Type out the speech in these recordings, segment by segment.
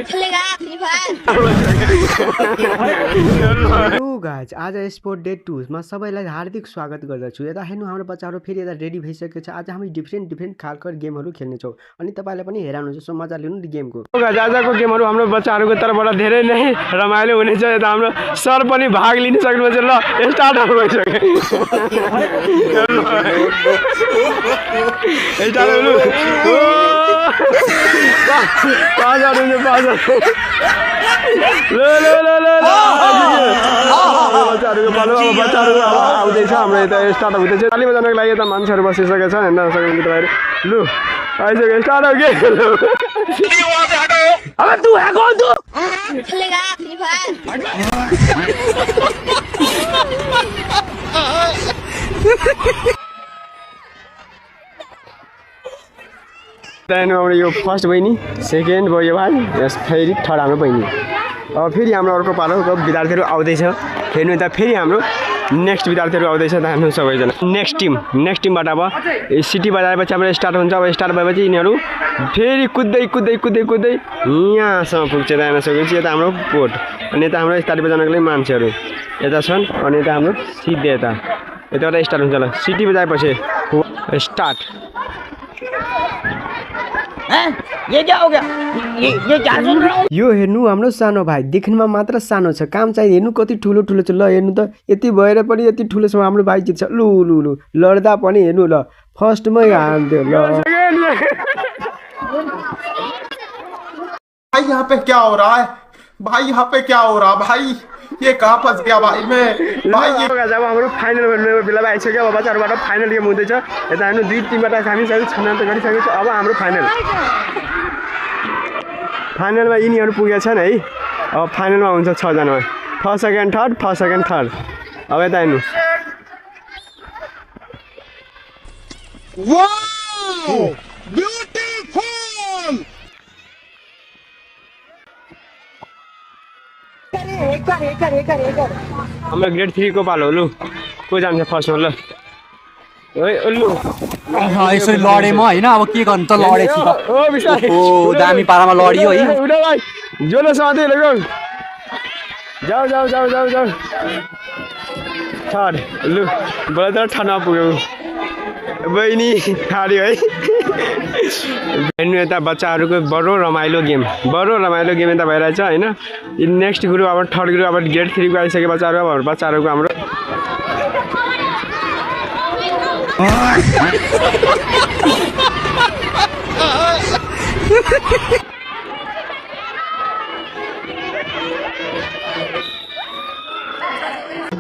खेलेगा free fire. Hello guys, आज sport day 2 मा सबैलाई हार्दिक स्वागत गर्दछु। यता हेर्नु हाम्रो बच्चाहरू फेरि यता रेडी भइसकेको छ। आज हामी डिफ्रेन्ट खालको गेमहरू खेल्नेछौँ अनि तपाईँलाई पनि हेराउनुहुन्छ। सो मजा लिनु नि गेमको। गाइज, आजको गेमहरू हाम्रो बच्चाहरूको तर्फबाट धेरै नै रमाइलो हुनेछ। यता हाम्रो सर पनि भाग लिन सक्नुहुन्छ। ल स्टार्ट भइसक्यो। स्टार्ट हुनु। बच्चाहरू आउँदैछ हाम्रो यता स्टार्ट हुँदैछ। ताली बजाउनको लागि यता मान्छेहरू बसिसकेको छ। हेर्न सक्नुहुन्छ तपाईँहरू। लु आइसक्यो, स्टार्ट हो के। अब तू है कौन तू? खेलेगा फ्री फायर। हाम्रो यो फर्स्ट बहिनी, सेकेन्ड भयो भाइ, यस फेरि थर्ड हाम्रो बहिनी। अब फेरि हाम्रो अर्को पालोको विद्यार्थीहरू आउँदैछ। हेर्नु यता फेरि हाम्रो नेक्स्ट विद्यार्थीहरू आउँदैछ। त हेर्नु सबैजना नेक्स्ट टिमबाट अब सिटी बजाएपछि हाम्रो स्टार्ट हुन्छ। अब स्टार्ट भएपछि यिनीहरू फेरि कुद्दै यहाँसम्म पुग्छ। त हेर्न सक्नुहुन्छ यता हाम्रो पोट अनि यता हाम्रो स्टार्ट बजाउनको लागि मान्छेहरू यता छन् अनि यता हाम्रो सिधै यताबाट स्टार्ट हुन्छ। ल सिटी बजाएपछि स्टार्ट। ये क्या हो गया? ये क्या सुन रहा हूँ? यो हेर्नु हाम्रो सानो भाइ, देख्नुमा मात्र सानो छ, काम चाहिँ हेर्नु कति ठुलो छ। ल हेर्नु त, यति भएर पनि यति ठुलोसम्म हाम्रो भाइ जित्छ। लु लड्दा पनि हेर्नु। ल फर्स्टमै हान्थ्यो। ल भाई यहाँ पे क्या हो रहा है? भाई यहाँ पे क्या हो रहा है? भाई ये कहाँ फंस गया भाई मैं? भाई ये जब हाम्रो फाइनल बेला आइसक्यो। अब बच्चाहरूबाट फाइनल गेम हुँदैछ। यता हेर्नु दुई टिमबाट हामी छनौट गरिसकेको छ। अब हाम्रो फाइनलमा यिनीहरू पुगेका छन् है। अब फाइनलमा हुन्छ 6 जनामा, फर्स्ट सेकेन्ड थर्ड। अब यता हेर्नु। हाम्रो ग्रेड 3 को पालो। लु को जान्छ फर्स्टमा? ल लु यसरी लडे म होइन, अब के गर्नु त, लडेछु त। ओ दामी पारामा लडियो है। जोलो साथै लगो। जाऊ थर्ड। लु ब्रदर ठाना पुग्यो। बहिनी हार्यो है। हेर्नु यता बच्चाहरूको बडो रमाइलो गेम यता भइरहेछ होइन। नेक्स्ट ग्रुप अब थर्ड ग्रुप अब ग्रेड 3 को आइसके बच्चाहरूको हाम्रो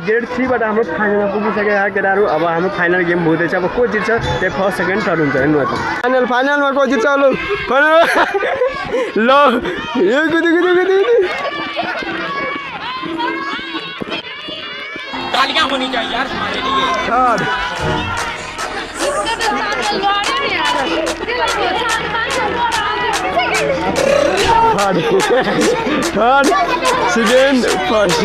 ग्रेड 3 बाट हाम्रो फाइनलमा पुगिसकेका केटाहरू। अब हाम्रो फाइनल गेम हुँदैछ। अब को जित्छ त्यो फर्स्ट सेकेन्ड थर्ड हुन्छ। हेर्नु त फाइनलमा को जित्छ? ल यो कुदी तालियां होनी चाहिए यार हमारे लिए। Third second first.